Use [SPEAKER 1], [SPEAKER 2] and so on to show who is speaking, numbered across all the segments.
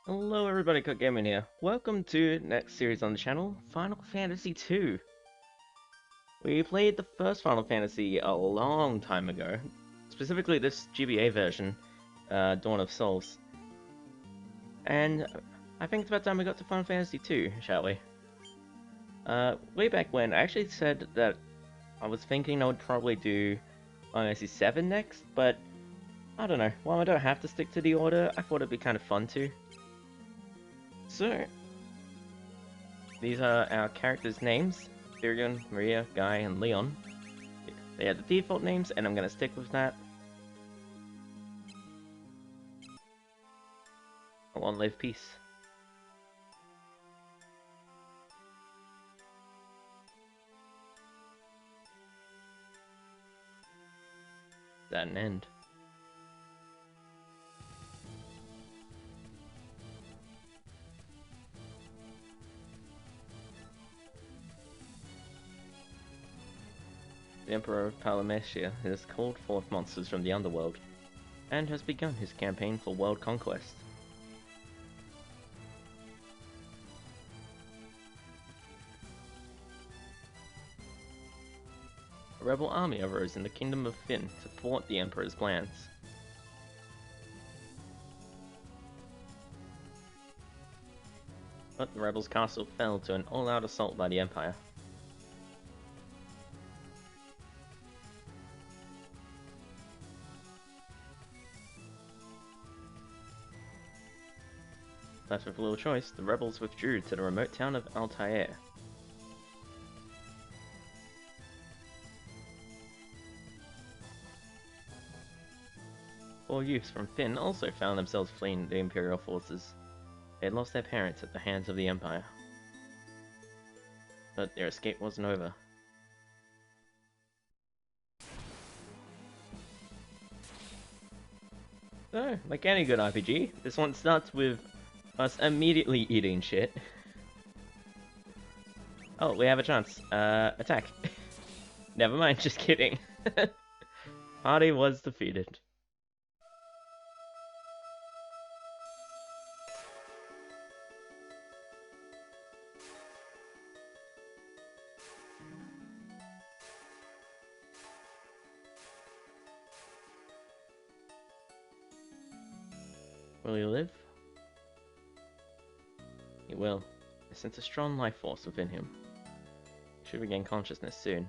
[SPEAKER 1] Hello everybody, Cook Gaming here. Welcome to next series on the channel, Final Fantasy II. We played the first Final Fantasy a long time ago, specifically this GBA version, Dawn of Souls. And I think it's about time we got to Final Fantasy II, shall we? Way back when, I actually said that I was thinking I would probably do Final Fantasy VII next, but I don't know, while I don't have to stick to the order, I thought it'd be kind of fun to. So, these are our characters' names: Firion, Maria, Guy, and Leon. They are the default names, and I'm going to stick with that. I want live peace. That an end. The Emperor of Palamecia has called forth monsters from the underworld, and has begun his campaign for world conquest. A rebel army arose in the Kingdom of Finn to thwart the Emperor's plans. But the rebels' castle fell to an all-out assault by the Empire. Left with little choice, the rebels withdrew to the remote town of Altair. Four youths from Finn also found themselves fleeing the Imperial forces. They had lost their parents at the hands of the Empire. But their escape wasn't over. So, like any good RPG, this one starts with us immediately eating shit. Oh, we have a chance. Attack. Never mind, just kidding. Party was defeated. Will he live? He will. I sense a strong life force within him. He should regain consciousness soon.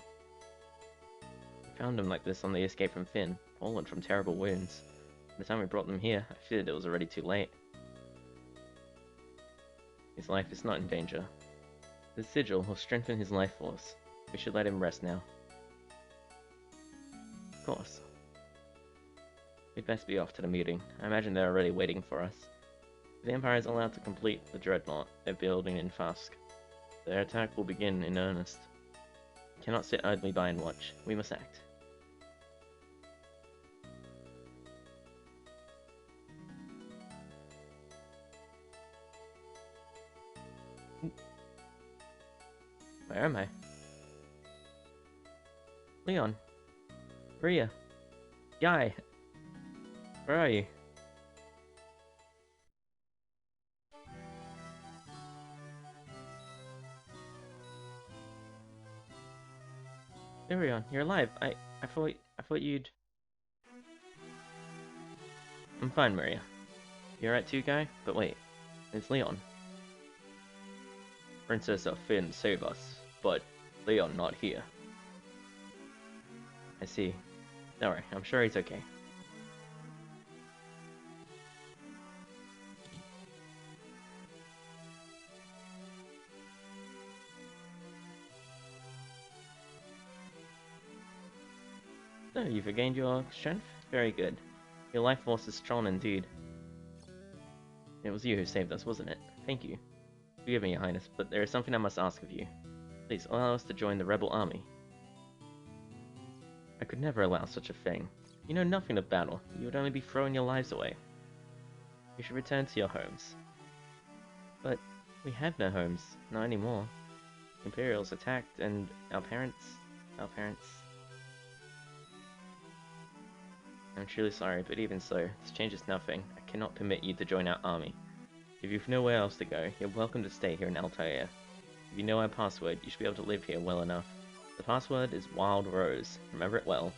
[SPEAKER 1] We found him like this on the escape from Finn, fallen from terrible wounds. By the time we brought them here, I feared it was already too late. His life is not in danger. The sigil will strengthen his life force. We should let him rest now. Of course. We'd best be off to the meeting. I imagine they're already waiting for us. If the Empire is allowed to complete the dreadnought they're building in Fask, their attack will begin in earnest. We cannot sit idly by and watch. We must act. Where am I? Leon. Maria. Guy. Where are you? Firion, you're alive. I thought you'd... I'm fine, Maria. You alright too, Guy? But wait, it's Leon. Princess of Finn save us, but Leon not here. I see. Don't worry, I'm sure he's okay. So, you've regained your strength? Very good. Your life force is strong indeed. It was you who saved us, wasn't it? Thank you. Forgive me, Your Highness, but there is something I must ask of you. Please, allow us to join the rebel army. I could never allow such a thing. You know nothing of battle. You would only be throwing your lives away. You should return to your homes. But we have no homes. Not anymore. Imperials attacked, and our parents... I'm truly sorry, but even so, this changes nothing. I cannot permit you to join our army. If you've nowhere else to go, you're welcome to stay here in Altair. If you know our password, you should be able to live here well enough. The password is Wild Rose. Remember it well.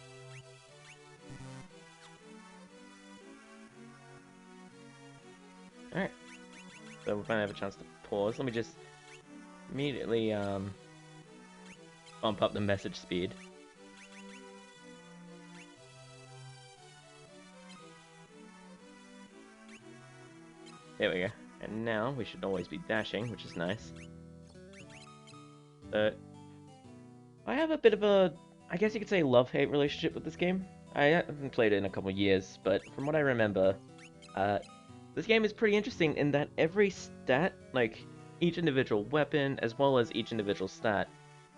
[SPEAKER 1] Alright. So we finally have a chance to pause. Let me just immediately bump up the message speed. There we go. And now we should always be dashing, which is nice. But I have a bit of a, I guess you could say, love-hate relationship with this game. I haven't played it in a couple of years, but from what I remember, this game is pretty interesting in that every stat, like each individual weapon as well as each individual stat,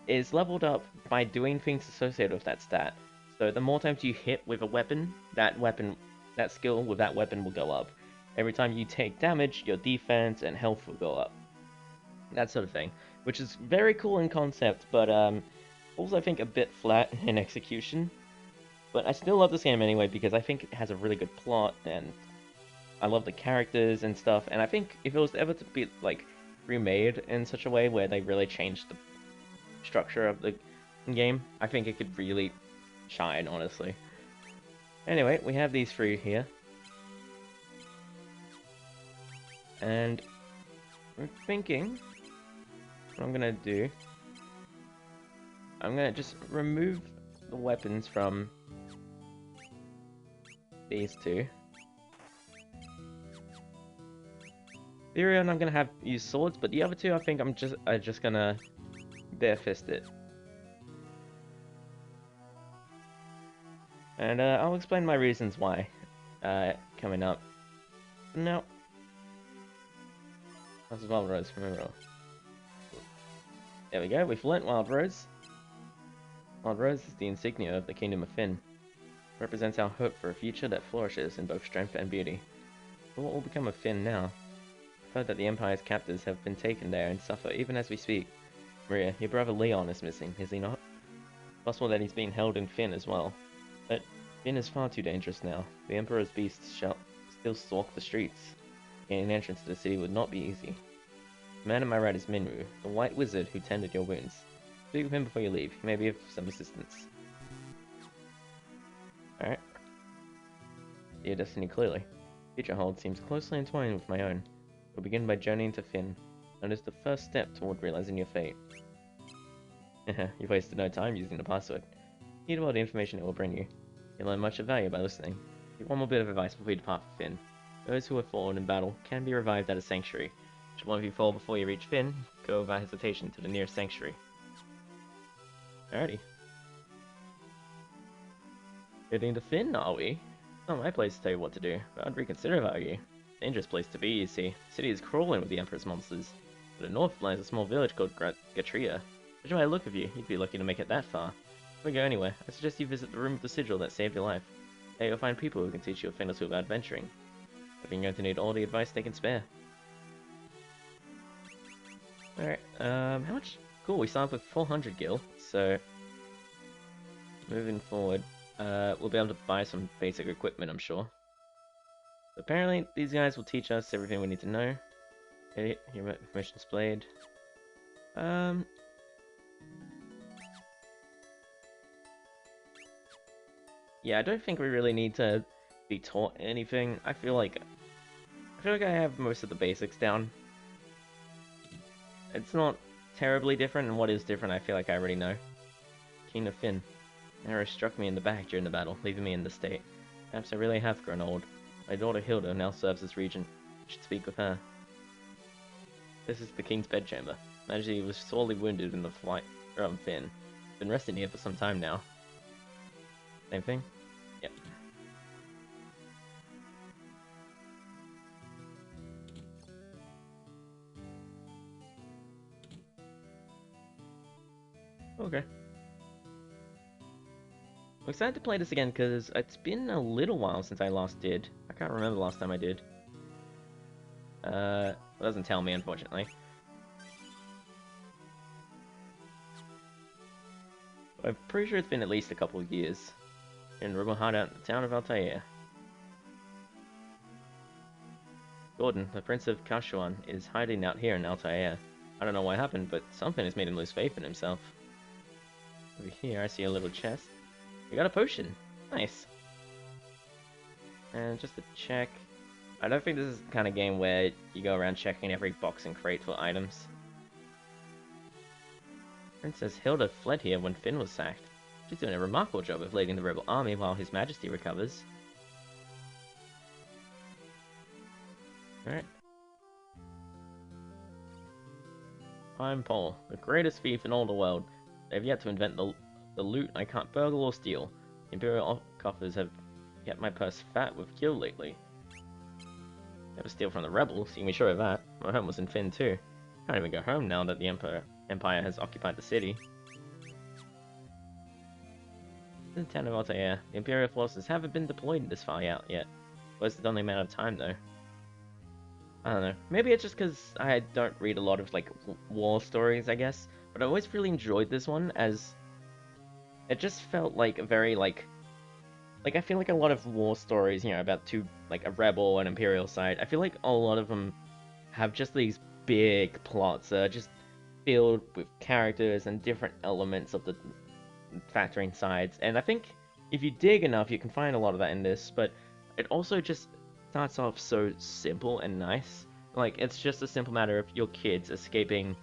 [SPEAKER 1] is leveled up by doing things associated with that stat. So the more times you hit with a weapon, that skill with that weapon will go up. Every time you take damage, your defense and health will go up. That sort of thing, which is very cool in concept, but also I think a bit flat in execution. But I still love this game anyway because I think it has a really good plot and I love the characters and stuff. And I think if it was ever to be like remade in such a way where they really changed the structure of the game, I think it could really shine, honestly. Anyway, we have these three here. And I'm thinking what I'm gonna do, I'm gonna just remove the weapons from these two. Firion, I'm gonna have use swords, but the other two, I think I'm just gonna bare fist it. And I'll explain my reasons why coming up. No. That's Wild Rose, remember. There we go, we've learnt Wild Rose. Wild Rose is the insignia of the Kingdom of Finn. It represents our hope for a future that flourishes in both strength and beauty. But what will become of Finn now? I've heard that the Empire's captives have been taken there and suffer even as we speak. Maria, your brother Leon is missing, is he not? Possible that he's being held in Finn as well. But Finn is far too dangerous now. The Emperor's beasts shall still stalk the streets. Gaining entrance to the city would not be easy. The man at my right is Minwu, the white wizard who tended your wounds. Speak with him before you leave. He may be of some assistance. Alright. See your destiny clearly. Future Hold seems closely entwined with my own. We'll begin by journeying to Finn, and is the first step toward realizing your fate. You've wasted no time using the password. Heed all the information it will bring you. You'll learn much of value by listening. Give one more bit of advice before you depart for Finn. Those who have fallen in battle can be revived at a sanctuary. Should one of you fall before you reach Finn, go without hesitation to the nearest sanctuary. Alrighty. Heading to Finn, are we? It's not my place to tell you what to do, but I'd reconsider if I were you. Dangerous place to be, you see. The city is crawling with the Emperor's monsters. To the north lies a small village called Gatria. Judging by the look of you, you'd be lucky to make it that far. Before we go anywhere, I suggest you visit the room of the sigil that saved your life. There you'll find people who can teach you a thing or two about adventuring. I think you're going to need all the advice they can spare. Alright, how much? Cool, we start with 400 gil, so moving forward, we'll be able to buy some basic equipment, I'm sure. Apparently, these guys will teach us everything we need to know. Okay, your information displayed. Yeah, I don't think we really need to be taught anything. I feel like I have most of the basics down. It's not terribly different, and what is different I feel like I already know. King of Finn. An arrow struck me in the back during the battle, leaving me in the state. Perhaps I really have grown old. My daughter Hilda now serves as regent. I should speak with her. This is the king's bedchamber. Majesty was sorely wounded in the fight from Finn. Been resting here for some time now. Same thing? Yep. Okay. I'm excited to play this again because it's been a little while since I last did. I can't remember the last time I did. It doesn't tell me, unfortunately. I'm pretty sure it's been at least a couple of years. In Rumor Hideout in the town of Altair. Gordon, the Prince of Kashuan, is hiding out here in Altair. I don't know what happened, but something has made him lose faith in himself. Over here, I see a little chest. We got a potion. Nice. And just to check, I don't think this is the kind of game where you go around checking every box and crate for items. Princess Hilda fled here when Finn was sacked. She's doing a remarkable job of leading the rebel army while His Majesty recovers. Alright. I'm Paul, the greatest thief in all the world. They've yet to invent the loot I can't burgle or steal. The Imperial coffers have kept my purse fat with gil lately. Never steal from the rebels, you can be sure of that. My home was in Finn too. Can't even go home now that the Empire has occupied the city. In the town of Altair, the Imperial forces haven't been deployed this far out yet. But it's only a matter of time though. I don't know. Maybe it's just because I don't read a lot of, like, war stories, I guess. But I always really enjoyed this one, as it just felt like a very, like, I feel like a lot of war stories, you know, about two, like, a rebel and imperial side, I feel like a lot of them have just these big plots that are just filled with characters and different elements of the factoring sides. And I think if you dig enough, you can find a lot of that in this, but it also just starts off so simple and nice. Like, it's just a simple matter of your kids escaping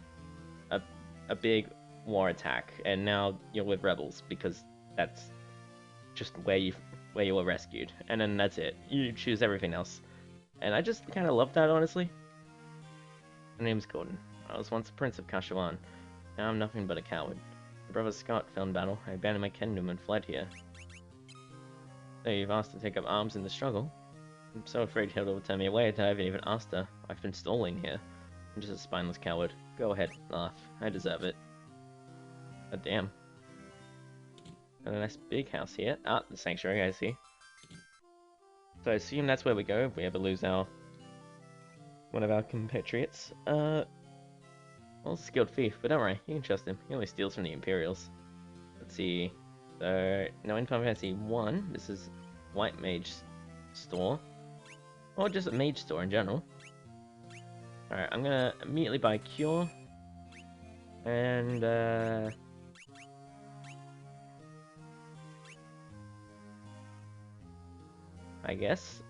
[SPEAKER 1] a big war attack, and now you're with rebels because that's just where you were rescued, and then that's it. You choose everything else, and I just kind of love that, honestly. My name's Gordon. I was once a prince of Kashuan. Now I'm nothing but a coward. My brother Scott fell in battle. I abandoned my kingdom and fled here. So you've asked to take up arms in the struggle. I'm so afraid Hilda will turn me away that I haven't even asked her. I've been stalling here. I'm just a spineless coward. Go ahead, laugh. I deserve it. Oh, damn. Got a nice big house here. Ah, the sanctuary, I see. So I assume that's where we go if we ever lose one of our compatriots. Well, skilled thief, but don't worry, you can trust him. He only steals from the Imperials. Let's see. So, now in Final Fantasy 1, this is White Mage store. Or just a mage store in general. Alright, I'm gonna immediately buy Cure. And, I guess.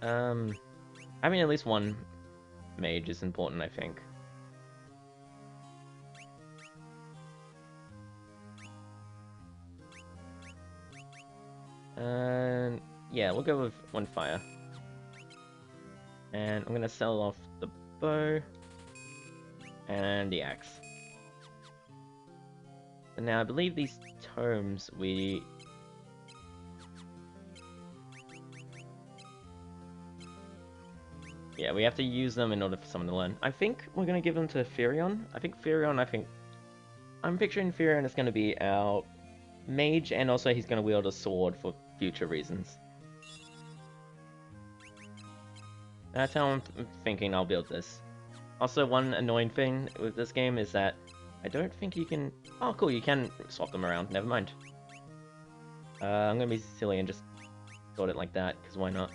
[SPEAKER 1] Having at least one mage is important, I think. Yeah, we'll go with one fire. And I'm gonna sell off the bow and the axe. And now I believe these tomes we have to use them in order for someone to learn. I think we're gonna give them to Firion. I'm picturing Firion is gonna be our mage, and also he's gonna wield a sword for future reasons. That's how I'm thinking I'll build this. Also, one annoying thing with this game is that I don't think you can... Oh, cool, you can swap them around. Never mind. I'm gonna be silly and just sort it like that, because why not?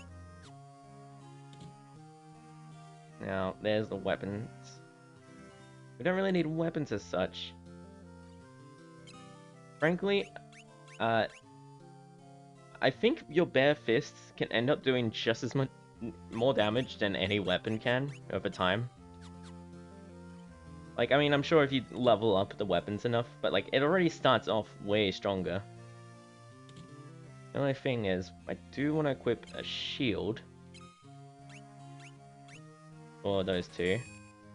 [SPEAKER 1] Now, there's the weapons. We don't really need weapons as such. Frankly, I think your bare fists can end up doing just as much more damage than any weapon can over time. Like, I mean, I'm sure if you level up the weapons enough, but like, it already starts off way stronger. The only thing is, I do want to equip a shield for those two,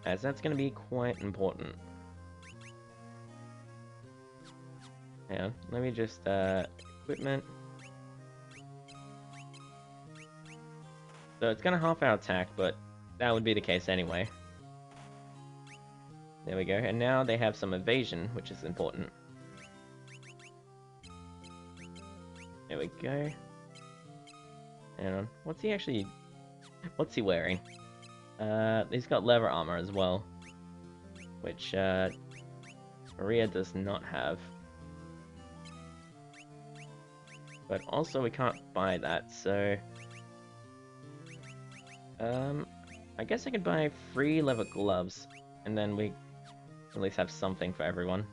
[SPEAKER 1] as that's going to be quite important. Hang on, let me just, equipment. So it's gonna half our attack, but that would be the case anyway. There we go, and now they have some evasion, which is important. There we go. Hang on, what's he wearing? He's got leather armor as well, which, Maria does not have. But also we can't buy that, so... I guess I could buy 3 leather gloves, and then we at least have something for everyone.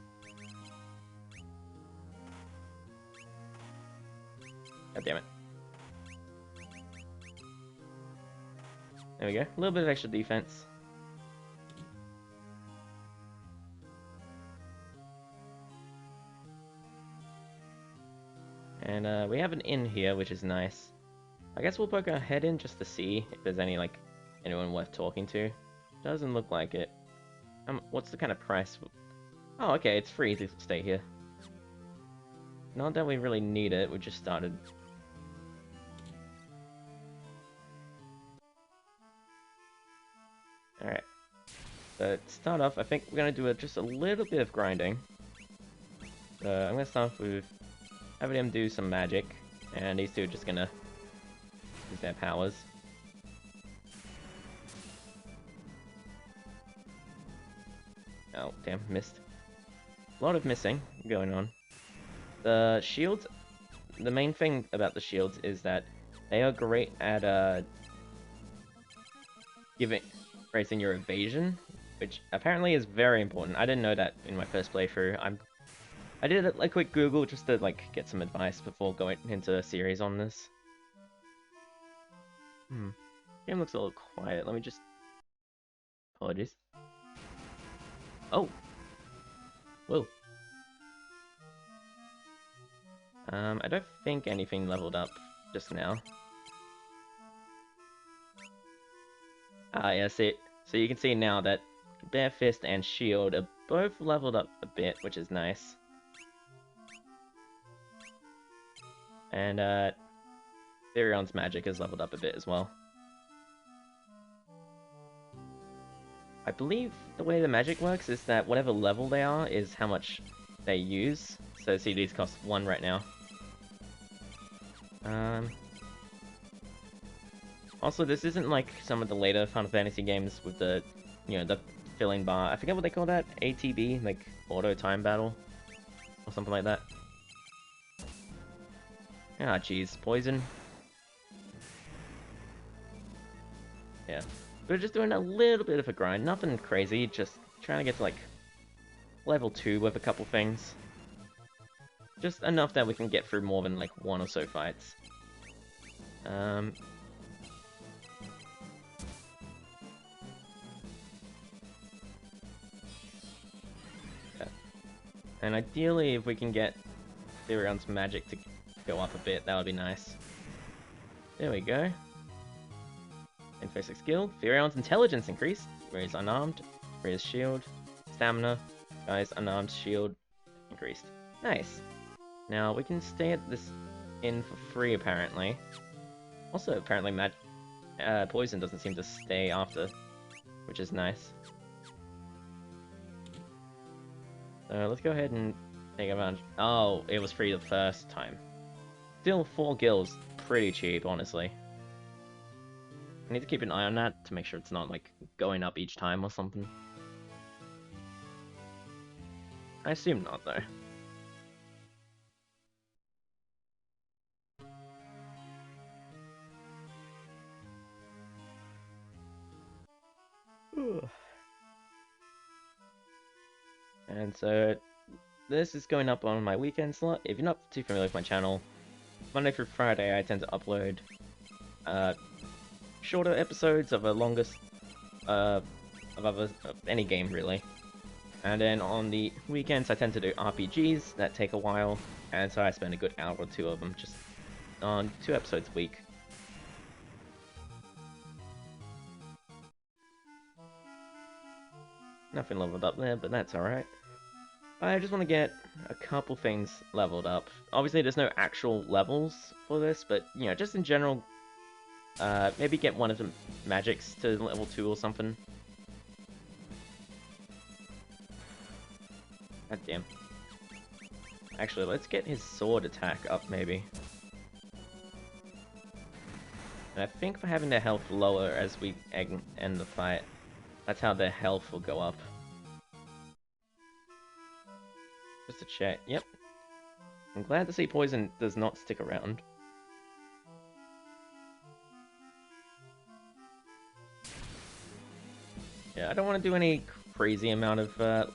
[SPEAKER 1] God damn it. There we go. A little bit of extra defense. And we have an inn here, which is nice. I guess we'll poke our head in just to see if there's any, like, anyone worth talking to. Doesn't look like it. What's the kind of price? Oh, okay, it's free to stay here. Not that we really need it, we just started. Alright. So, to start off, I think we're gonna do just a little bit of grinding. So, I'm gonna start off with having him do some magic, and these two are just gonna use their powers. Oh, damn, missed. A lot of missing going on. The shields, the main thing about the shields is that they are great at raising your evasion, which apparently is very important. I didn't know that in my first playthrough. I did a quick Google just to like get some advice before going into a series on this. Game looks a little quiet. Let me just. Apologies. Oh. Whoa. I don't think anything leveled up just now. Ah, yeah, see. So you can see now that Bare Fist and Shield are both leveled up a bit, which is nice. And, Firion's magic is leveled up a bit as well. I believe the way the magic works is that whatever level they are is how much they use. So CDs cost 1 right now. Also, this isn't like some of the later Final Fantasy games with the, you know, the filling bar. I forget what they call that. ATB, like auto time battle, or something like that. Ah, jeez, poison. Yeah, we're just doing a little bit of a grind, nothing crazy. Just trying to get to like level 2 with a couple things. Just enough that we can get through more than like 1 or so fights. And ideally, if we can get Firion's magic to go up a bit, that would be nice. There we go. In basic skill, Firion's intelligence increased, where he's unarmed, where his shield, stamina, guys, unarmed shield increased. Nice. Now, we can stay at this inn for free, apparently. Also, apparently, poison doesn't seem to stay after, which is nice. Let's go ahead and take advantage. Oh, it was free the first time. Still, 4 gills, pretty cheap, honestly. I need to keep an eye on that to make sure it's not, like, going up each time or something. I assume not, though. And so, this is going up on my weekend slot. If you're not too familiar with my channel, Monday through Friday I tend to upload shorter episodes of a longest of any game really. And then on the weekends I tend to do RPGs that take a while, and so I spend a good hour or 2 of them just on 2 episodes a week. Nothing leveled up there, but that's alright. I just want to get a couple things leveled up. Obviously there's no actual levels for this, but you know, just in general, maybe get one of the magics to level 2 or something. God damn. Actually, let's get his sword attack up, maybe. And I think by having their health lower as we end the fight, that's how their health will go up. Just to check. Yep. I'm glad to see poison does not stick around. Yeah, I don't want to do any crazy amount of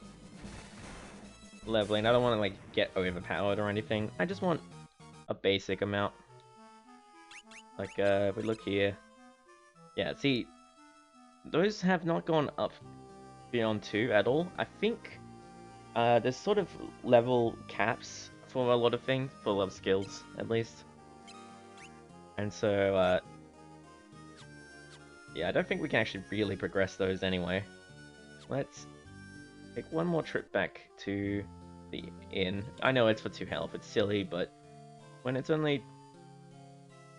[SPEAKER 1] leveling. I don't want to like get overpowered or anything. I just want a basic amount. Like if we look here, yeah. See, those have not gone up beyond 2 at all. I think there's sort of level caps for a lot of things, for a lot of skills at least. And so yeah, I don't think we can actually really progress those anyway. Let's take one more trip back to the inn. I know it's for 2 health, it's silly, but when it's only...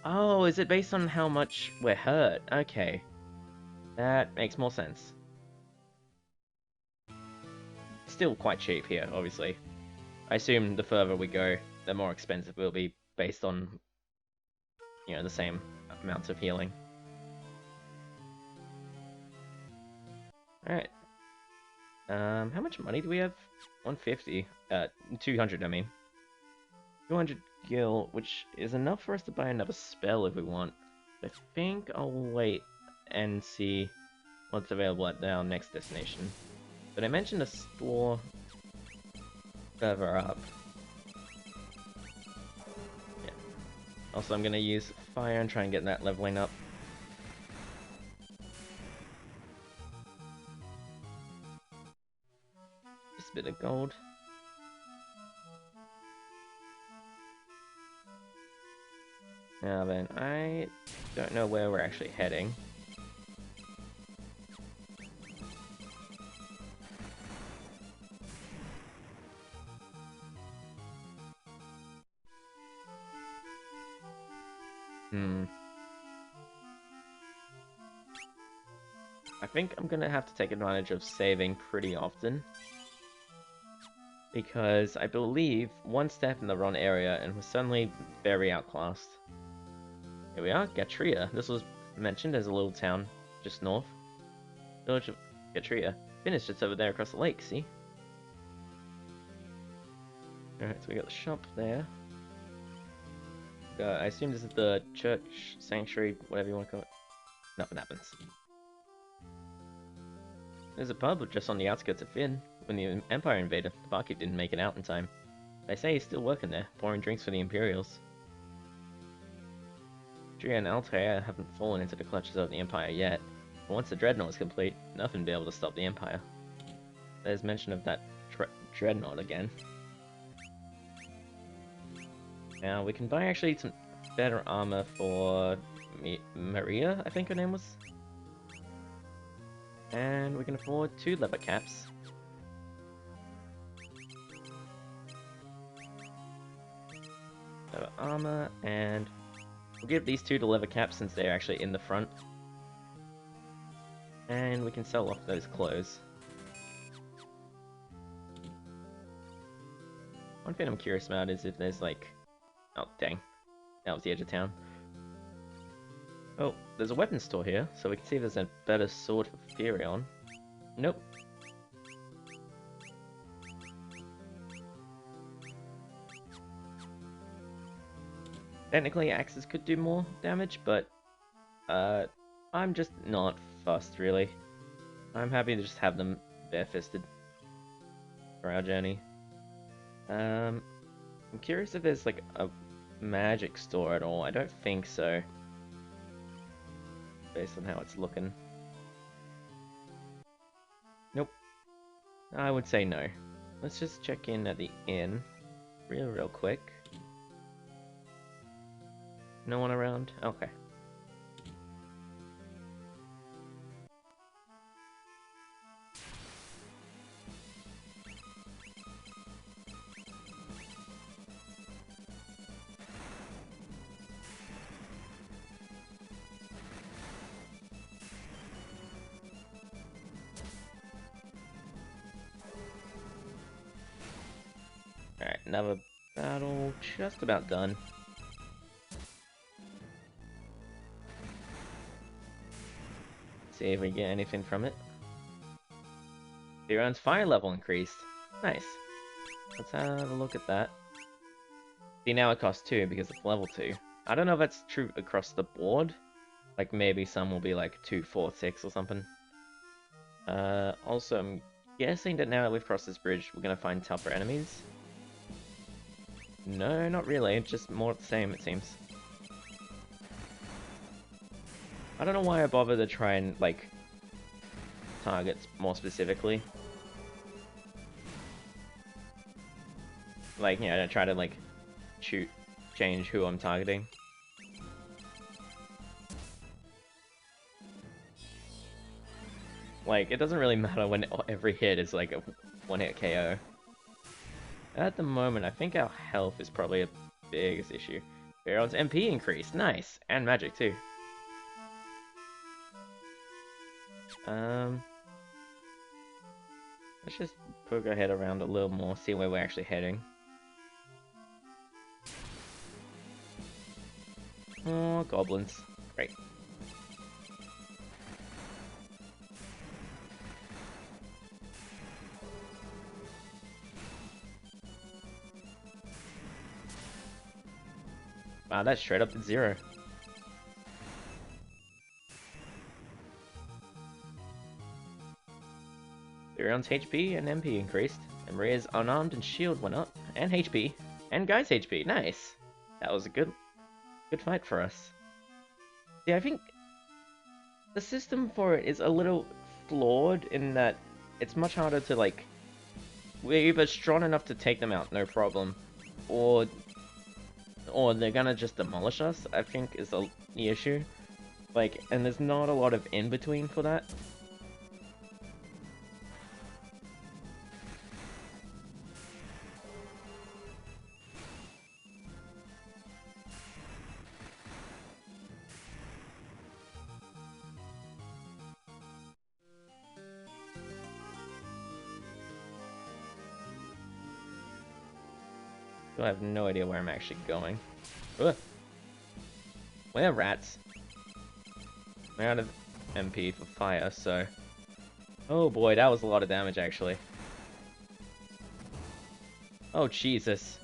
[SPEAKER 1] Oh, is it based on how much we're hurt? Okay. That makes more sense. Still quite cheap here, obviously. I assume the further we go, the more expensive it will be based on, you know, the same amounts of healing. Alright. How much money do we have? 150. 200, I mean. 200 gil, which is enough for us to buy another spell if we want. I think I'll wait and see what's available at our next destination. But I mentioned a store further up. Yeah. Also, I'm gonna use fire and try and get that leveling up. Just a bit of gold. Now then, I don't know where we're actually heading. I think I'm gonna have to take advantage of saving pretty often. Because I believe one step in the wrong area and we're suddenly very outclassed. Here we are, Gatria. This was mentioned as a little town just north. Village of Gatria. Finished, it's over there across the lake, see? Alright, so we got the shop there. I assume this is the church, sanctuary, whatever you want to call it. Nothing happens. There's a pub just on the outskirts of Finn. When the Empire invaded, the barkeep didn't make it out in time. They say he's still working there, pouring drinks for the Imperials. Drea and Altair haven't fallen into the clutches of the Empire yet, but once the Dreadnought is complete, nothing will be able to stop the Empire. There's mention of that Dreadnought again. Now, we can buy actually some better armor for Maria, I think her name was. And we can afford 2 leather caps. Leather armor, and we'll give these 2 to leather caps since they're actually in the front. And we can sell off those clothes. One thing I'm curious about is if there's like... Oh, dang. That was the edge of town. Oh, there's a weapons store here, so we can see if there's a better sword for Firion. Nope. Technically, axes could do more damage, but I'm just not fussed, really. I'm happy to just have them bare-fisted for our journey. I'm curious if there's like a magic store at all. I don't think so, based on how it's looking. Nope. I would say no. Let's just check in at the inn real quick. No one around? Okay. Alright, another battle just about done. See if we get anything from it. Firion's fire level increased. Nice. Let's have a look at that. See, now it costs 2 because it's level 2. I don't know if that's true across the board. Like, maybe some will be like 2, 4, 6 or something. Also, I'm guessing that now that we've crossed this bridge, we're gonna find tougher enemies. No, not really, just more of the same, it seems. I don't know why I bother to try and, like, target more specifically. Like, you know, I try to, like, change who I'm targeting. Like, it doesn't really matter when every hit is, like, a one-hit KO. At the moment, I think our health is probably a biggest issue. Firion's MP increased, nice! And magic, too. Let's just poke our head around a little more, see where we're actually heading. Oh, goblins. Great. Wow, that's straight up to 0. Firion's HP and MP increased, and Maria's unarmed and shield went up, and HP, and Guy's HP. Nice! That was a good fight for us. Yeah, I think the system for it is a little flawed in that it's much harder to, like, we're either strong enough to take them out, no problem, or they're gonna just demolish us, I think is the issue. Like, and there's not a lot of in-between for that. So I have no idea where I'm actually going. Ugh. We're rats. We're out of MP for fire, so... Oh boy, that was a lot of damage, actually. Oh, Jesus.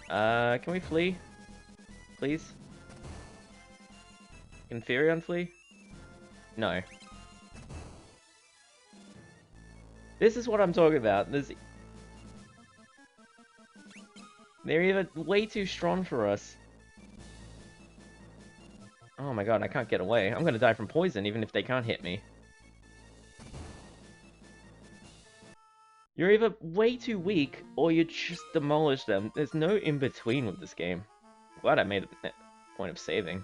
[SPEAKER 1] Can we flee? Please? Can Firion flee? No. This is what I'm talking about. They're either way too strong for us. Oh my god, I can't get away. I'm gonna die from poison even if they can't hit me. You're either way too weak, or you just demolish them. There's no in-between with this game. Glad I made a point of saving.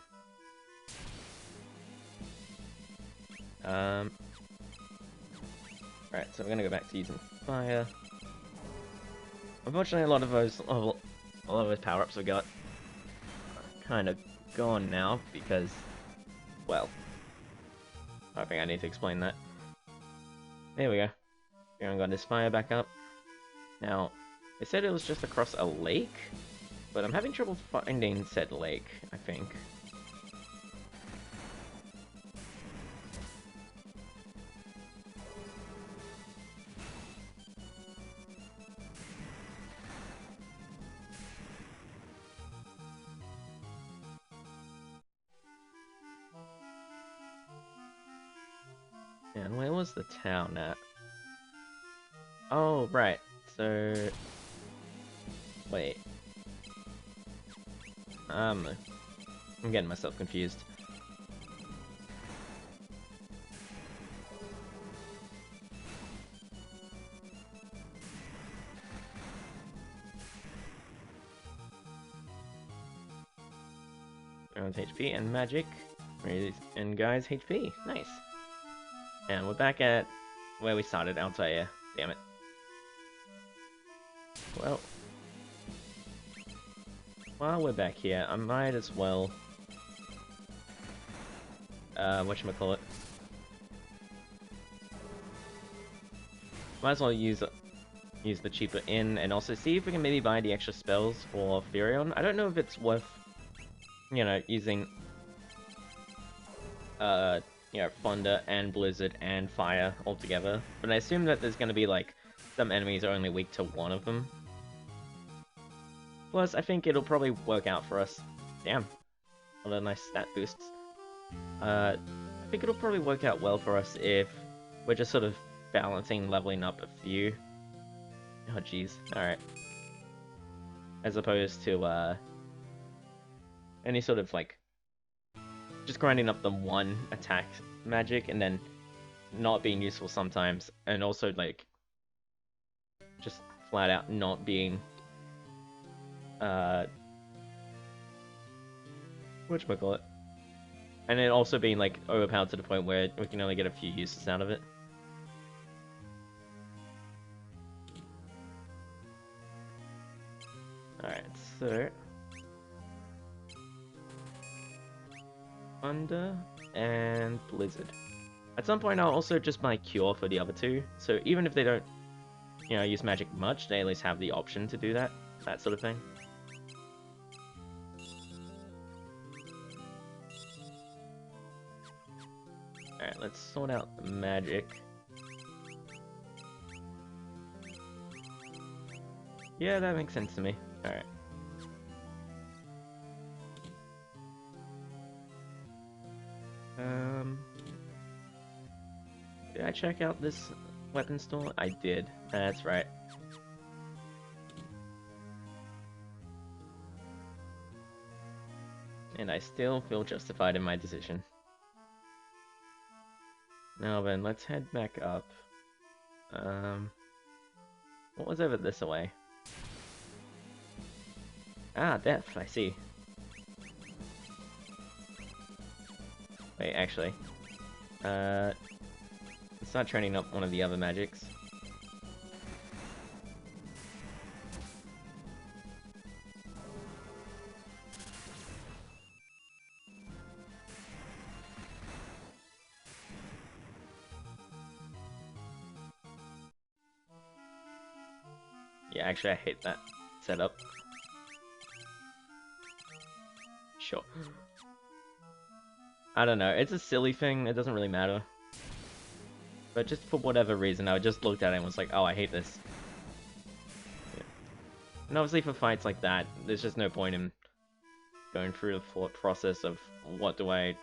[SPEAKER 1] Right, so we're gonna go back to using fire. Unfortunately, a lot of those power-ups we got are kind of gone now because, well, I don't think I need to explain that. There we go. Firion got his fire back up. Now, they said it was just across a lake, but I'm having trouble finding said lake, I think. And where was the town at? Oh, right. So... Wait. I'm getting myself confused. Everyone's HP and magic. And guys, HP. Nice. And we're back at where we started, Altair. Damn it. Well, while we're back here, I might as well... whatchamacallit? Might as well use the cheaper inn, and also see if we can maybe buy the extra spells for Firion. I don't know if it's worth, you know, using, you know, Thunder and Blizzard and Fire all together. But I assume that there's gonna be, like, some enemies are only weak to one of them. Plus, I think it'll probably work out for us. Damn. What a nice stat boosts. I I think it'll probably work out well for us if we're just sort of balancing leveling up a few. Oh jeez, alright. As opposed to any sort of like just grinding up the one attack magic and then not being useful sometimes, and also like just flat out not being whatchamacallit, and then also being like overpowered to the point where we can only get a few uses out of it. Alright, so Thunder and Blizzard. At some point I'll also just buy Cure for the other two, so even if they don't, you know, use magic much, they at least have the option to do that sort of thing. Alright, let's sort out the magic. Yeah, that makes sense to me. Alright. Did I check out this weapon store? I did. That's right. And I still feel justified in my decision. Now then, let's head back up. What was over this way? Ah, death, I see. Wait, actually. Let's start training up one of the other magics. Yeah, actually I hate that setup. Sure. I don't know, it's a silly thing, it doesn't really matter. But just for whatever reason, I just looked at it and was like, oh, I hate this. Yeah. And obviously for fights like that, there's just no point in going through the thought process of what do I,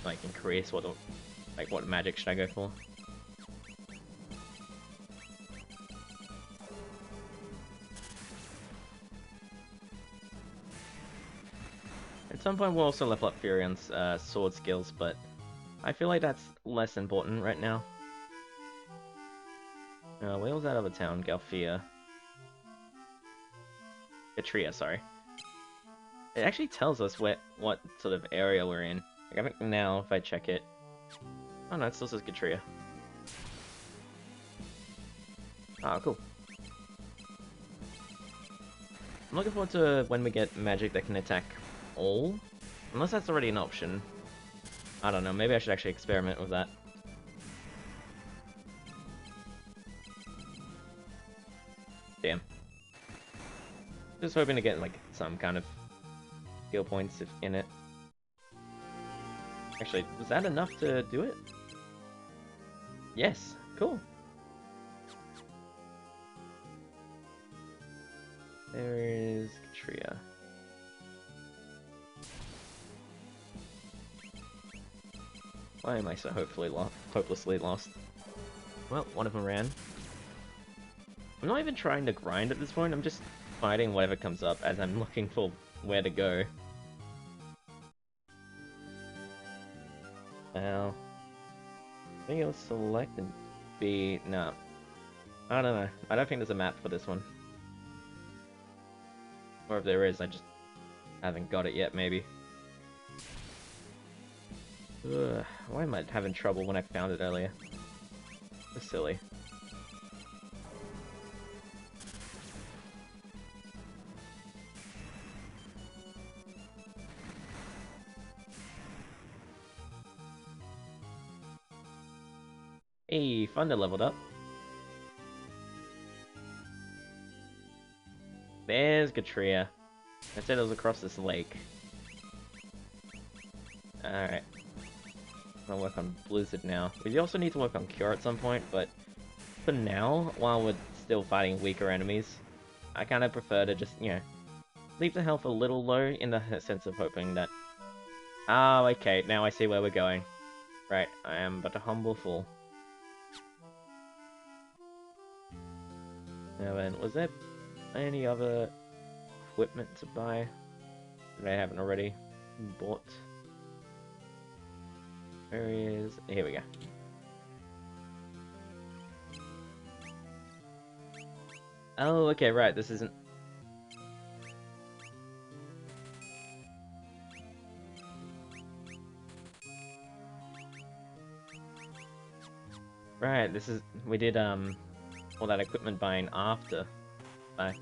[SPEAKER 1] like, increase, what magic should I go for? At some point we'll also level up Firion's sword skills, but I feel like that's less important right now. Where was that other town? Galfia. Gatria, sorry. It actually tells us what sort of area we're in. Like, I think now, if I check it... Oh no, it still says Gatria. Ah, cool. I'm looking forward to when we get magic that can attack all. Unless that's already an option. I don't know, maybe I should actually experiment with that. Damn. Just hoping to get, like, some kind of skill points in it. Actually, was that enough to do it? Yes, cool. There is Gatria. Why am I so hopelessly lost? Well, one of them ran. I'm not even trying to grind at this point, I'm just fighting whatever comes up as I'm looking for where to go. Well, I think it was select and B. No. I don't know. I don't think there's a map for this one. Or if there is, I just haven't got it yet, maybe. Ugh, why am I having trouble when I found it earlier? So silly. Hey, Thunder leveled up. There's Gatria. I said it was across this lake. Alright. I'll work on Blizzard now. We also need to work on Cure at some point, but for now, while we're still fighting weaker enemies, I kind of prefer to just, you know, leave the health a little low in the sense of hoping that... Oh, okay, now I see where we're going. Right, I am but a humble fool. Now then, was there any other equipment to buy that I haven't already bought? Where is... Here we go. Oh, okay, right, this isn't... Right, this is... We did, all that equipment buying after fact.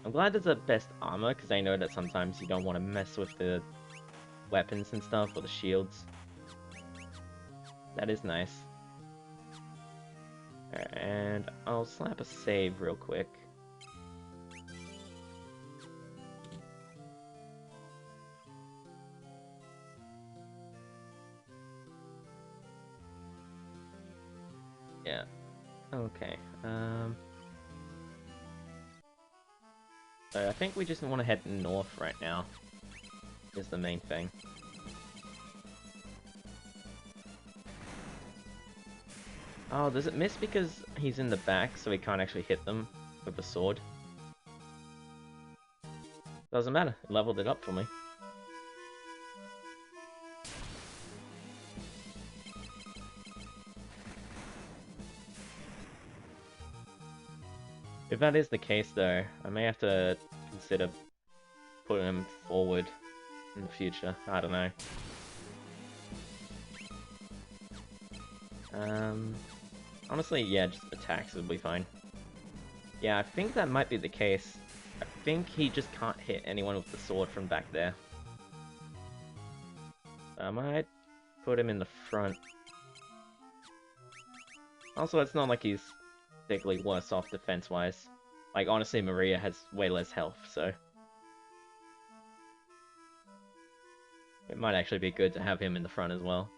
[SPEAKER 1] I'm glad there's a best armor, because I know that sometimes you don't want to mess with the weapons and stuff, or the shields. That is nice. And I'll slap a save real quick. Yeah. Okay. So I think we just want to head north right now. Is the main thing. Oh, does it miss because he's in the back, so he can't actually hit them with the sword? Doesn't matter. It leveled it up for me. If that is the case, though, I may have to consider putting him forward in the future. I don't know. Honestly, yeah, just attacks would be fine. Yeah, I think that might be the case. I think he just can't hit anyone with the sword from back there. I might put him in the front. Also, it's not like he's particularly worse off defense-wise. Like, honestly, Maria has way less health, so... It might actually be good to have him in the front as well.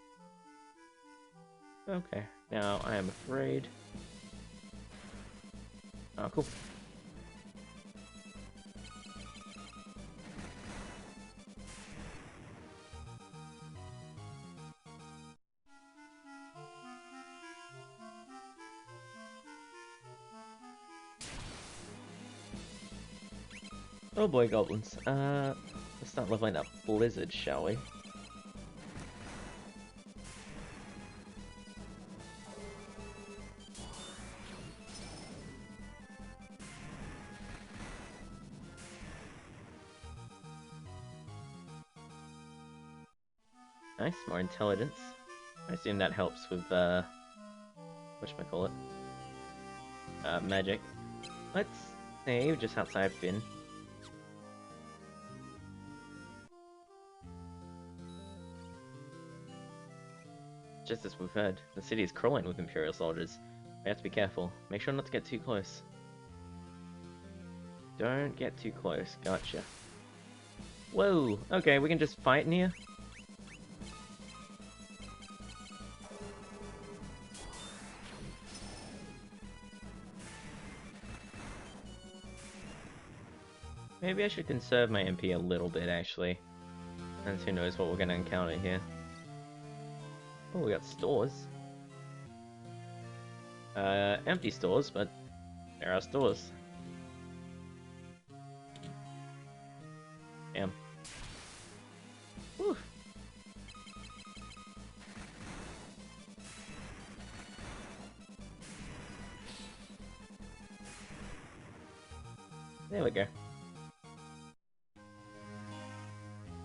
[SPEAKER 1] Okay, now I am afraid... Oh, cool. Oh boy, goblins. Let's start leveling up Blizzard, shall we? Nice, more intelligence. I assume that helps with, whatchamacallit? Magic. Let's save just outside Finn. Just as we've heard, the city is crawling with Imperial soldiers. We have to be careful. Make sure not to get too close. Don't get too close. Gotcha. Whoa! Okay, we can just fight in here? Maybe I should conserve my MP a little bit, actually. And who knows what we're gonna encounter here. Oh, we got stores. Empty stores, but there are stores. Damn. Whew. There we go.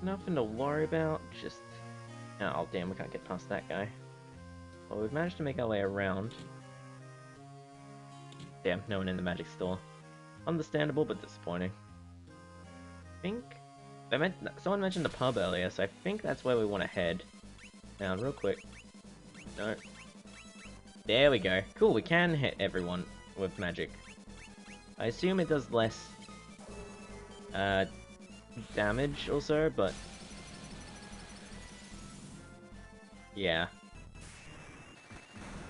[SPEAKER 1] Nothing to worry about, just... Oh, damn, we can't get past that guy. Well, we've managed to make our way around. Damn, no one in the magic store. Understandable, but disappointing. I think... someone mentioned the pub earlier, so I think that's where we want to head. Now, real quick. No. There we go. Cool, we can hit everyone with magic. I assume it does less... damage also, but... Yeah.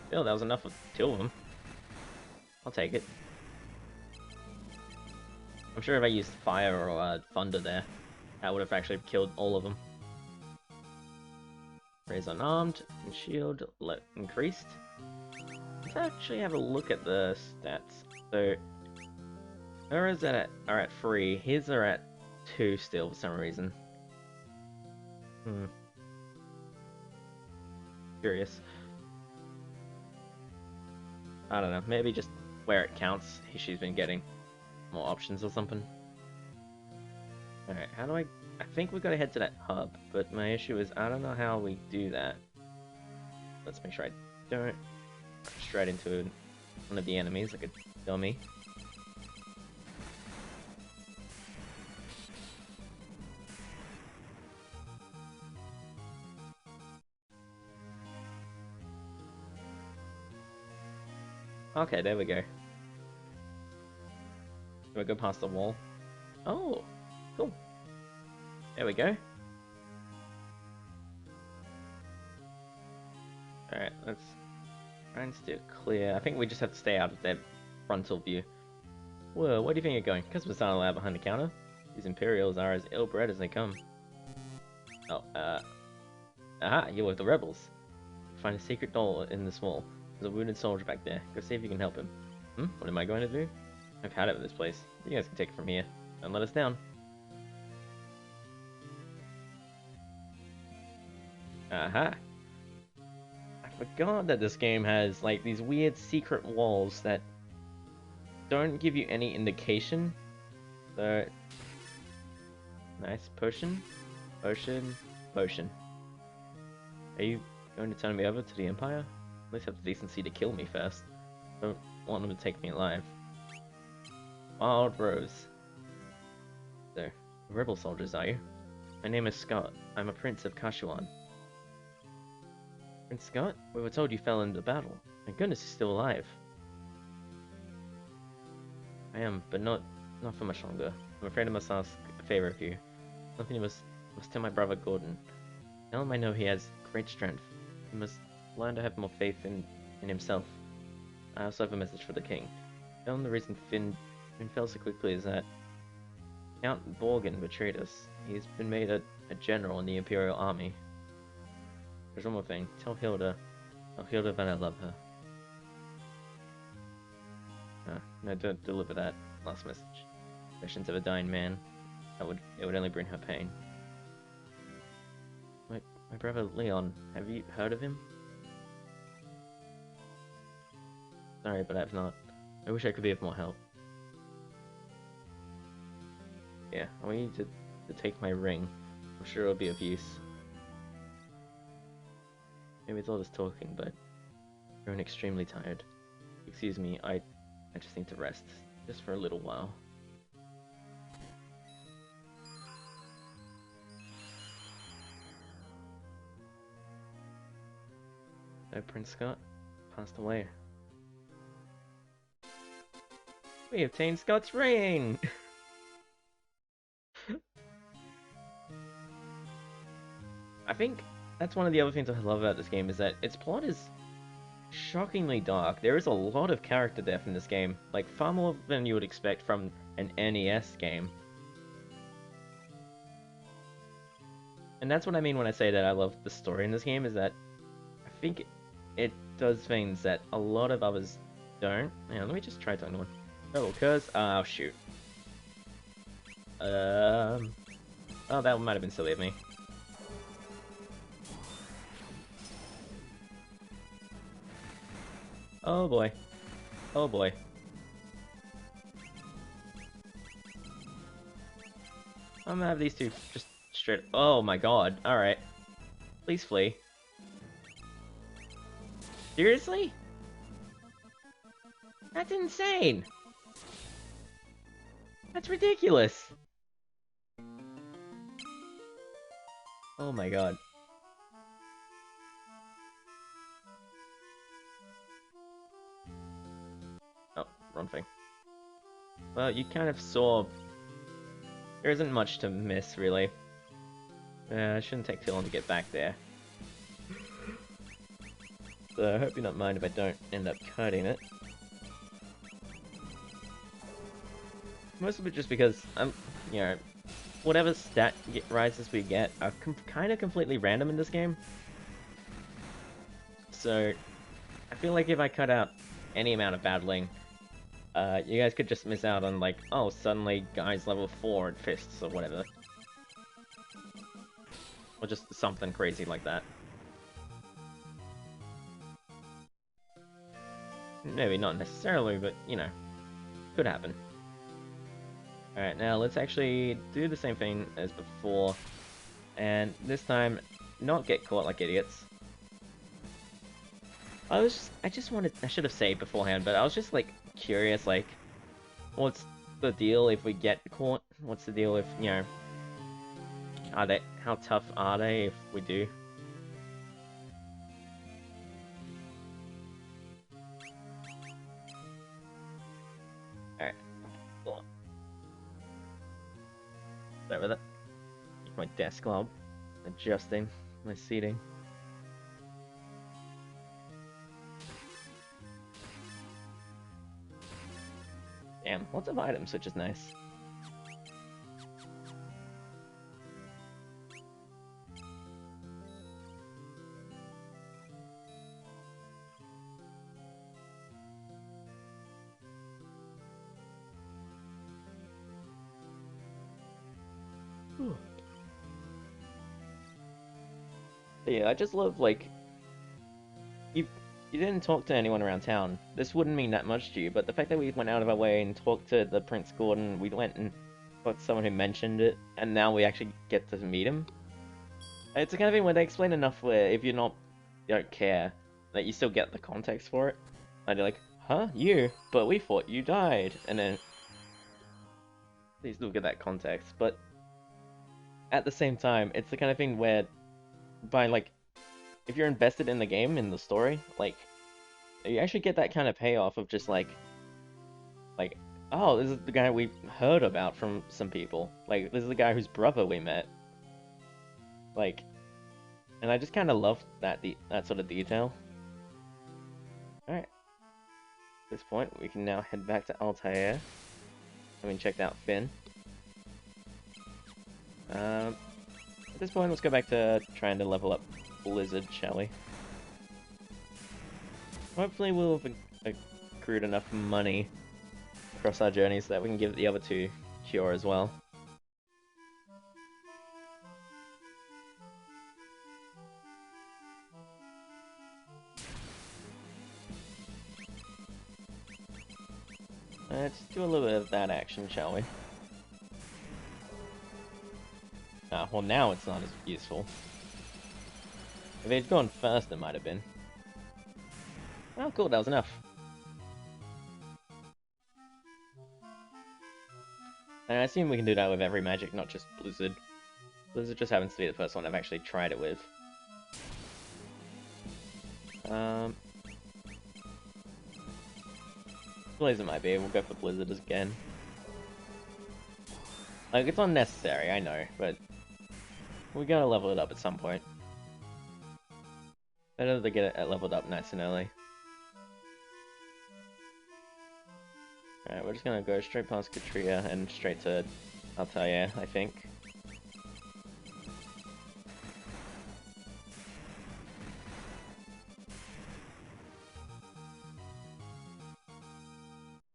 [SPEAKER 1] Still, that was enough for 2 of them. I'll take it. I'm sure if I used fire or thunder there, that would have actually killed all of them. Raise unarmed and shield increased. Let's actually have a look at the stats. So hers are at 3, his are at 2 still for some reason. Curious. I don't know, maybe just where it counts, she's been getting more options or something. Alright, how do I think we gotta head to that hub, but my issue is I don't know how we do that. Let's make sure I don't straight into one of the enemies like a dummy. Okay, there we go. Do I go past the wall? Oh, cool. There we go. Alright, let's try and steer clear. I think we just have to stay out of their frontal view. Whoa, where do you think you're going? Customers aren't allowed behind the counter. These Imperials are as ill-bred as they come. Oh, aha, you're with the rebels. Find a secret door in this wall. There's a wounded soldier back there. Go see if you can help him. What am I going to do? I've had it with this place. You guys can take it from here. Don't let us down. Aha. I forgot that this game has, like, these weird secret walls that don't give you any indication. So... nice. Potion. Potion. Potion. Are you going to turn me over to the Empire? At least have the decency to kill me first. Don't want them to take me alive. Wild Rose. So, rebel soldiers, are you? My name is Scott. I'm a prince of Kashuan. Prince Scott? We were told you fell in the battle. Thank goodness you're still alive. I am, but not for much longer. I'm afraid I must ask a favor of you. Something you must tell my brother Gordon. Tell him I know he has great strength. He must learn to have more faith in himself. I also have a message for the king. Tell him the reason Finn fell so quickly is that Count Borgen betrayed us. He's been made a general in the Imperial Army. There's one more thing. Tell Hilda that I love her. No, don't deliver that last message. Visions of a dying man. It would only bring her pain. My brother Leon, have you heard of him? Sorry, but I've not. I wish I could be of more help. Yeah, I want you to take my ring. I'm sure it'll be of use. Maybe it's all this talking, but I'm growing extremely tired. Excuse me, I just need to rest. Just for a little while. No, Prince Scott passed away. We obtained Scott's ring! I think that's one of the other things I love about this game is that its plot is shockingly dark. There is a lot of character depth in this game, like far more than you would expect from an NES game. And that's what I mean when I say that I love the story in this game, is that I think it does things that a lot of others don't. Hang on, let me just try talking to one. Oh, cuz, oh shoot. Oh, that might have been silly of me. Oh boy. Oh boy. I'm gonna have these two just straight. Oh my god. Alright. Please flee. Seriously? That's insane! That's ridiculous! Oh my god. Oh, wrong thing. Well, you kind of saw... There isn't much to miss, really. It shouldn't take too long to get back there. So I hope you don't mind if I don't end up cutting it. Most of it just because you know, whatever stat rises we get are kind of completely random in this game. So I feel like if I cut out any amount of battling, you guys could just miss out on like, oh, suddenly guys level 4 at fists or whatever. Or just something crazy like that. Maybe not necessarily, but you know, could happen. Alright, now let's actually do the same thing as before, and this time, not get caught like idiots. I should have saved beforehand, but I was just like, curious, like, what's the deal if we get caught? What's the deal if, you know, how tough are they if we do? Alright, cool. Sorry about that. My desk knob, adjusting my seating. Damn, lots of items, which is nice. Yeah, I just love, like, you didn't talk to anyone around town. This wouldn't mean that much to you, but the fact that we went out of our way and talked to the Prince Gordon, we went and talked to someone who mentioned it, and now we actually get to meet him. It's the kind of thing where they explain enough where if you don't care, that you still get the context for it. And you're like, huh, you? But we thought you died. And then, you still get that context. But at the same time, it's the kind of thing where, by like, if you're invested in the game, in the story, like, you actually get that kind of payoff of just like, oh, this is the guy we heard about from some people. Like, this is the guy whose brother we met. Like, and I just kind of love that sort of detail. Alright. At this point, we can now head back to Altair. Having checked out Finn. At this point, let's go back to trying to level up Blizzard, shall we? Hopefully we'll have accrued enough money across our journey so that we can give the other two cure as well. Let's do a little bit of that action, shall we? Ah, well now it's not as useful. If it had gone first, it might have been. Oh, cool, that was enough. And I assume we can do that with every magic, not just Blizzard. Blizzard just happens to be the first one I've actually tried it with. Blizzard might be, we'll go for Blizzard again. Like, it's unnecessary, I know, but we gotta level it up at some point. Better to get it leveled up nice and early. Alright, we're just gonna go straight past Katria and straight to Altair, I think.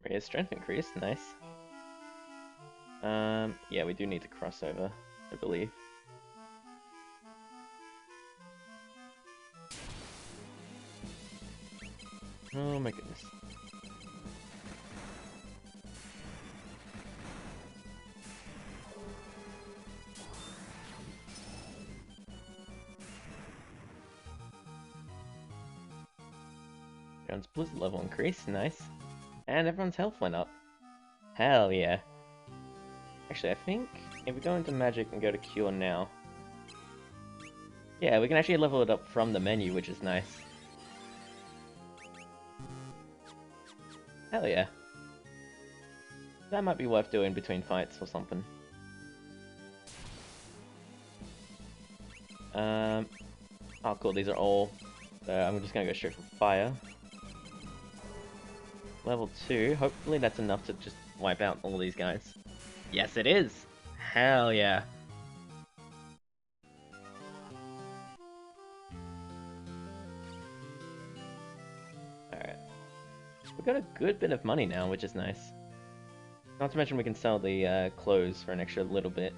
[SPEAKER 1] Rhea strength increase, nice. Yeah, we do need to cross over, I believe. Oh my goodness. Everyone's blizzard level increased, nice. And everyone's health went up. Hell yeah. Actually, I think if we go into magic and go to cure now. Yeah, we can actually level it up from the menu, which is nice. Hell yeah. That might be worth doing between fights or something. Oh cool, these are all... I'm just gonna go straight for fire. Level 2, hopefully that's enough to just wipe out all these guys. Yes it is! Hell yeah. We've got a good bit of money now, which is nice. Not to mention we can sell the clothes for an extra little bit.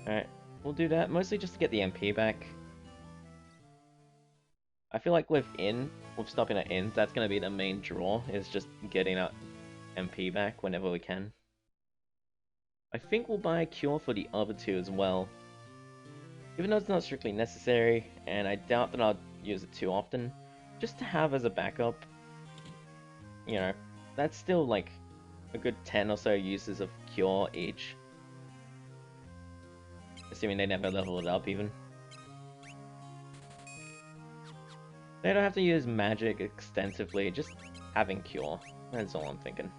[SPEAKER 1] Alright, we'll do that, mostly just to get the MP back. I feel like with stopping at inns, that's going to be the main draw, is just getting our MP back whenever we can. I think we'll buy a cure for the other two as well. Even though it's not strictly necessary, and I doubt that I'll use it too often, just to have as a backup, you know, that's still like a good 10 or so uses of cure each. Assuming they never level it up even. They don't have to use magic extensively, just having cure. That's all I'm thinking.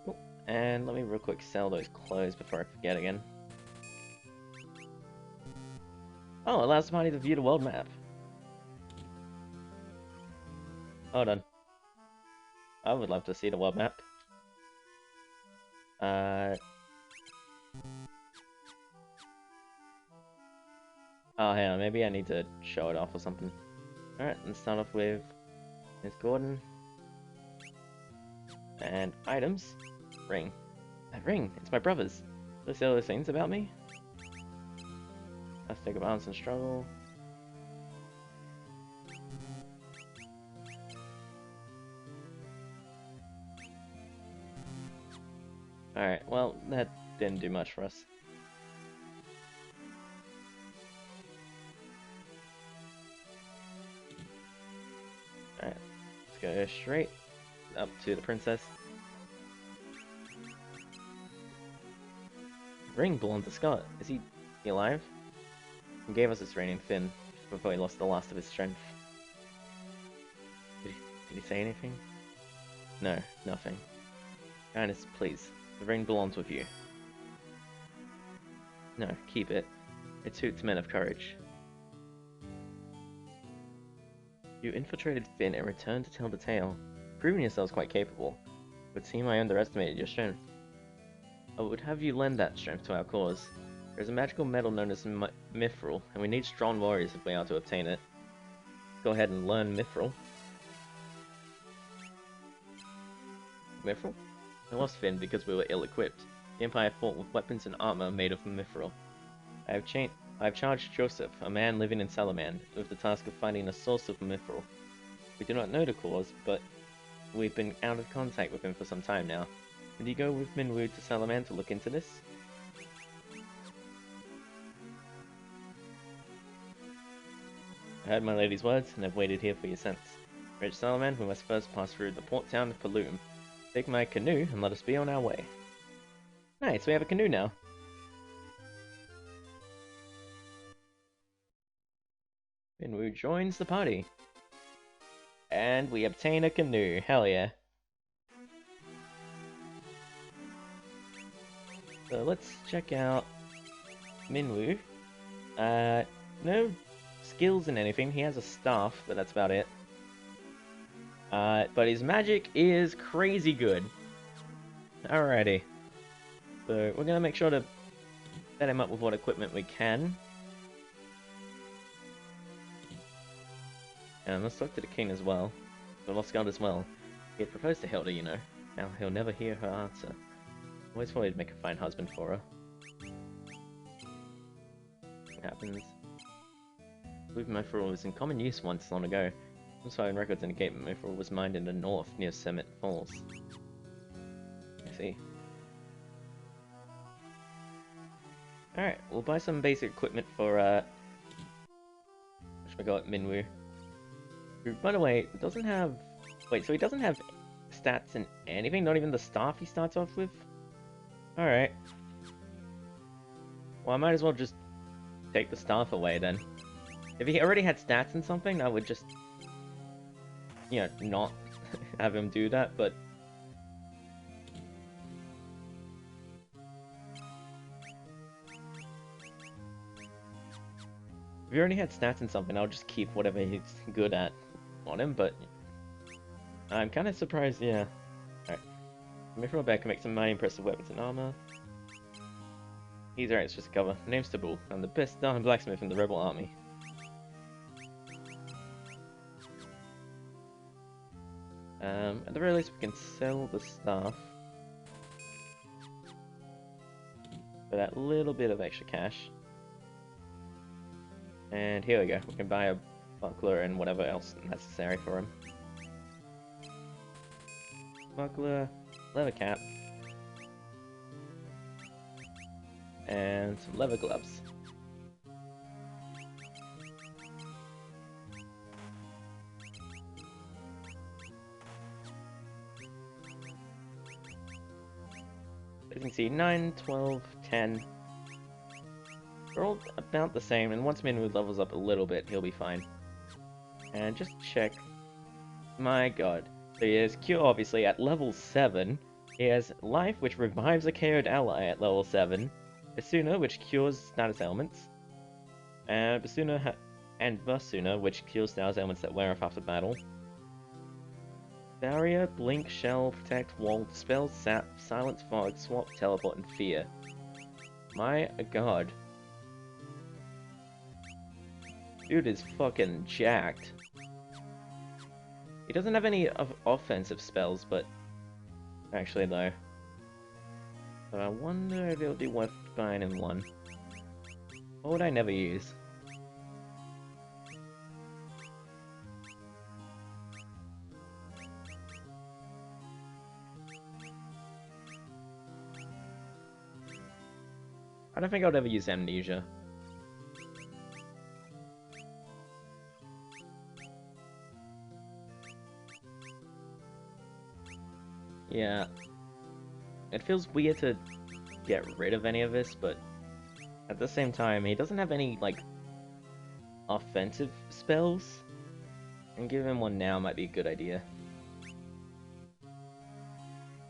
[SPEAKER 1] Cool. And let me real quick sell those clothes before I forget again. Oh, allows somebody to view the world map. Hold on. I would love to see the world map. Oh, hang on, maybe I need to show it off or something. Alright, let's start off with Miss Gordon. And items. Ring. That ring! It's my brother's! Does it say all those things about me? Let's take a balance and struggle. Alright, well, that didn't do much for us. Alright, let's go straight up to the princess. Ring belonged to Scott. Is he alive? He gave us this ring in Finn before he lost the last of his strength. Did he say anything? No, nothing. Kindness, please. The ring belongs with you. No, keep it. It suits men of courage. You infiltrated Finn and returned to tell the tale, proving yourselves quite capable. It would seem I underestimated your strength. I would have you lend that strength to our cause. There is a magical metal known as Mithril, and we need strong warriors if we are to obtain it. Go ahead and learn Mithril. Mithril? I lost Finn because we were ill-equipped. The Empire fought with weapons and armor made of Mithril. I have charged Joseph, a man living in Salaman, with the task of finding a source of Mithril. We do not know the cause, but we've been out of contact with him for some time now. Would you go with Minwu to Salaman to look into this? I heard my lady's words, and have waited here for your sense. Reach Salaman, we must first pass through the port town of Paloom. Take my canoe, and let us be on our way. Nice, we have a canoe now. Minwu joins the party. And we obtain a canoe, hell yeah. So let's check out Minwu. No skills in anything. He has a staff, but that's about it. But his magic is crazy good. Alrighty. So we're gonna make sure to set him up with what equipment we can. And let's talk to the king as well. The Lost God as well. He had proposed to Hilda, you know. Now he'll never hear her answer. Always thought he'd make a fine husband for her. What happens? Blue Mithril was in common use once long ago. Some signed records indicate Mithril was mined in the north near Summit Falls. I see. Alright, we'll buy some basic equipment for, whatchamacallit, Minwu. Who, by the way, doesn't have... Wait, so he doesn't have stats in anything? Not even the staff he starts off with? Alright. Well, I might as well just take the staff away then. If he already had stats in something, I would just... you know, not have him do that, but... if he already had stats in something, I'll just keep whatever he's good at on him, but... I'm kind of surprised, yeah. Alright. Mithril Bear can make some mighty impressive weapons and armor. He's right, it's just a cover. Name's Tabul. I'm the best darn blacksmith in the rebel army. At the very least, we can sell the stuff for that little bit of extra cash. And here we go. We can buy a buckler and whatever else necessary for him. Buckler, leather cap, and some leather gloves. As you can see, 9, 12, 10. They're all about the same, and once Minwu levels up a little bit, he'll be fine. And just check. My god. So he has Cure, obviously, at level 7. He has Life, which revives a KO'd ally at level 7. Basuna, which cures status ailments. And Basuna, which cures status ailments that wear off after battle. Barrier, Blink, Shell, Protect, Wall, Spell, Sap, Silence, Fog, Swap, Teleport, and Fear. My god. Dude is fucking jacked. He doesn't have any offensive spells, but... Actually, though. So I wonder if it'll be worth buying him one. What would I never use? I don't think I would ever use Amnesia. Yeah. It feels weird to get rid of any of this, but at the same time, he doesn't have any, like, offensive spells. And giving him one now might be a good idea.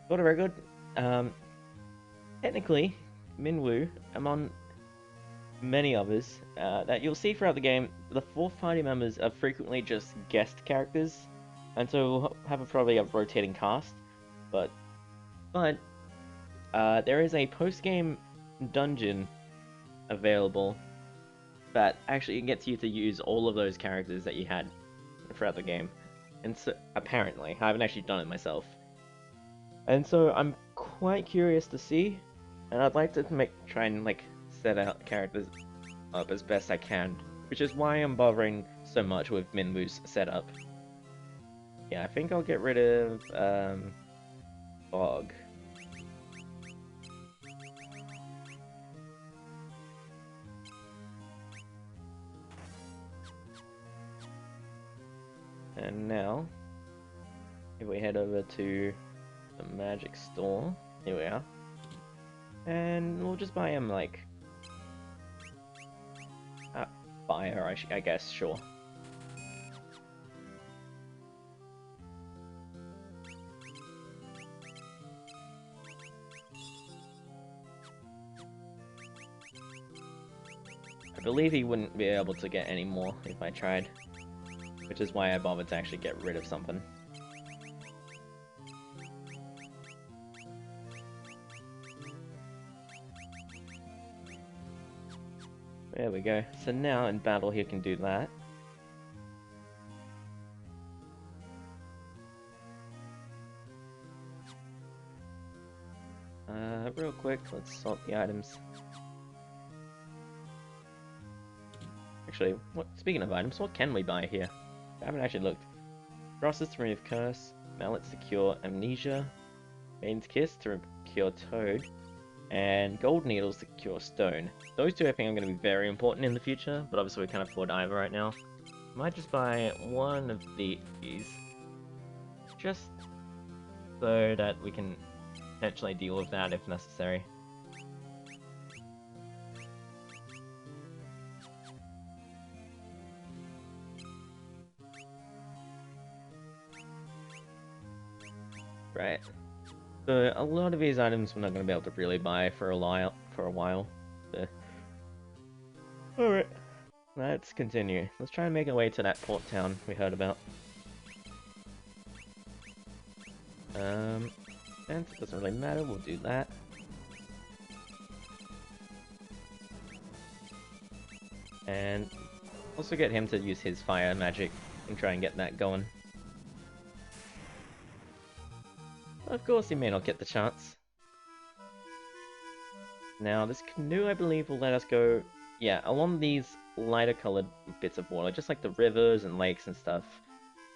[SPEAKER 1] Got a record. Technically, Minwu, among many others, that you'll see throughout the game, the 4 party members are frequently just guest characters, and so we'll have probably a rotating cast. But there is a post-game dungeon available that actually gets you to use all of those characters that you had throughout the game. And so, apparently, I haven't actually done it myself. And so I'm quite curious to see, and I'd like to try and set out characters up as best I can, which is why I'm bothering so much with Minwu's setup. Yeah, I think I'll get rid of Fog. And now, if we head over to the magic store, here we are, and we'll just buy him fire, I guess, sure. I believe he wouldn't be able to get any more if I tried, which is why I bothered to actually get rid of something. There we go. So now in battle he can do that. Real quick, let's sort the items. Actually, speaking of items, what can we buy here? I haven't actually looked. Crosses to remove Curse, Mallets to cure Amnesia, Maiden's Kiss to cure Toad, and Gold Needles to cure Stone. Those two I think are going to be very important in the future, but obviously we can't afford either right now. Might just buy one of these, just so that we can potentially deal with that if necessary. Right. So a lot of these items we're not going to be able to really buy for a while. So. Alright, let's continue. Let's try and make our way to that port town we heard about. Since it doesn't really matter, we'll do that. And also get him to use his fire magic and try and get that going. Of course, he may not get the chance. Now, this canoe, I believe, will let us go, yeah, along these lighter colored bits of water, just like the rivers and lakes and stuff.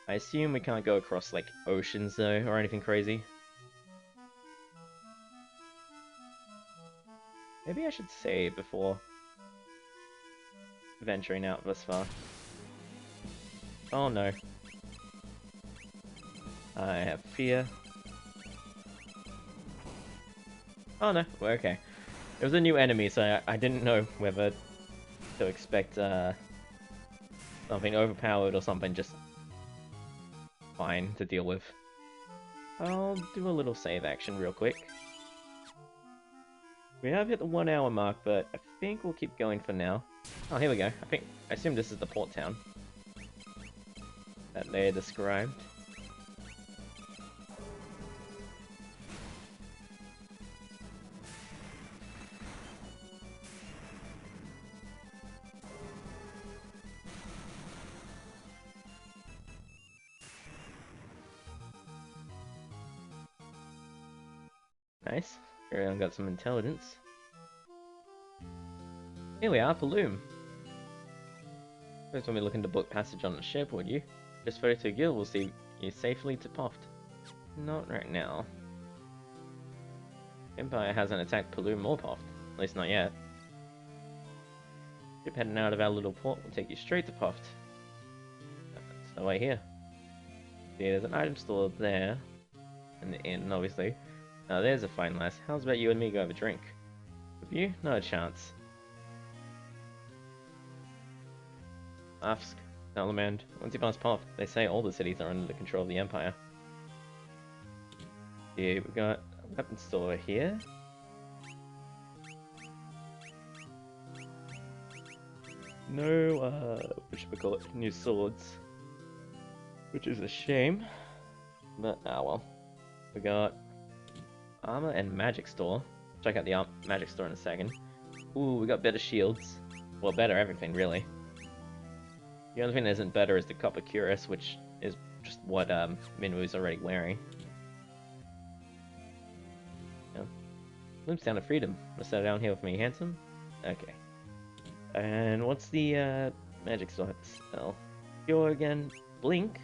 [SPEAKER 1] I assume we can't go across, like, oceans, though, or anything crazy. Maybe I should save before venturing out this far. Oh no. I have fear. Oh no, we're okay. It was a new enemy, so I didn't know whether to expect something overpowered or something just fine to deal with. I'll do a little save action real quick. We have hit the 1 hour mark, but I think we'll keep going for now. Oh, here we go. I assume this is the port town that they described. Nice. Firion got some intelligence. Here we are, Paloom. First when we look into book passage on the ship, would you? Just 32 gil will see you safely to Poft. Not right now. Empire hasn't attacked Paloom or Poft. At least not yet. Ship heading out of our little port will take you straight to Poft. That's the way here. See, there's an item store there. In the inn, obviously. Now there's a fine lass. How's about you and me go have a drink? With you? Not a chance. Ask Salamand. Once you pass Poft, they say all the cities are under the control of the Empire. Yeah, we got a weapon store here. No, whatchamacallit, new swords. Which is a shame. But, ah well. We got armor and magic store. Check out the magic store in a second. Ooh, we got better shields. Well, better everything, really. The only thing that isn't better is the copper cuirass, which is just what Minwu's already wearing. Yeah. Glimpse down to freedom. Wanna settle down here with me, handsome? Okay. And what's the magic sword spell? Cure again, blink,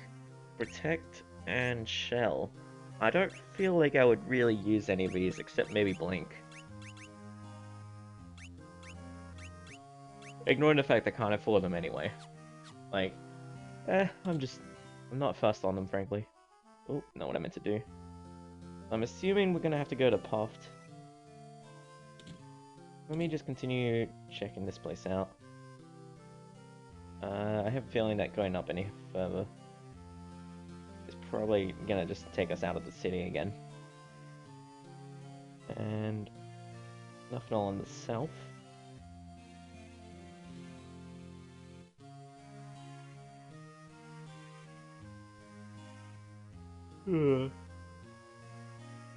[SPEAKER 1] protect, and shell. I don't feel like I would really use any of these except maybe blink. Ignoring the fact I can't afford them anyway. Like, I'm not fussed on them, frankly. Oh, not what I meant to do. I'm assuming we're gonna have to go to Poft. Let me just continue checking this place out. I have a feeling that going up any further is probably gonna just take us out of the city again. And nothing all in the south.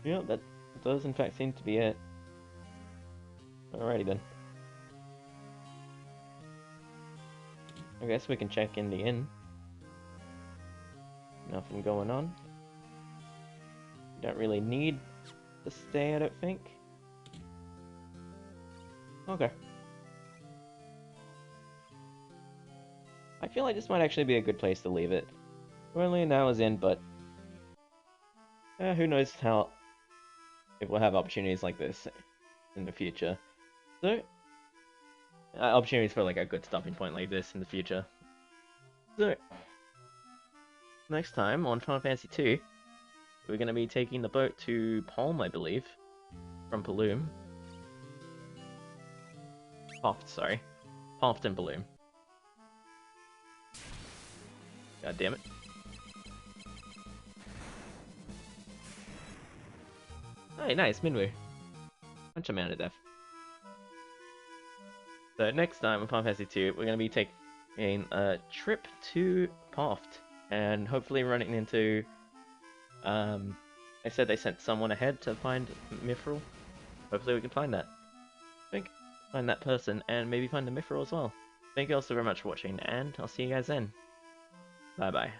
[SPEAKER 1] Yeah, that does in fact seem to be it. Alrighty then. I guess we can check in the inn. Nothing going on. Don't really need to stay, I don't think. Okay. I feel like this might actually be a good place to leave it. We're only an hour's in, but who knows if we'll have opportunities like this in the future. So, opportunities for like a good stopping point like this in the future. So, next time on Final Fantasy II, we're going to be taking the boat to Palm, I believe, from Paloom. Poft, sorry. Poft and Paloom. God damn it. Hey, nice, Minwu. Punch him out of death. So next time on Final Fantasy II, we're going to be taking a trip to Poft, and hopefully running into, they said they sent someone ahead to find Mithril. Hopefully we can find that. I think, find that person, and maybe find the Mithril as well. Thank you all so very much for watching, and I'll see you guys then. Bye bye.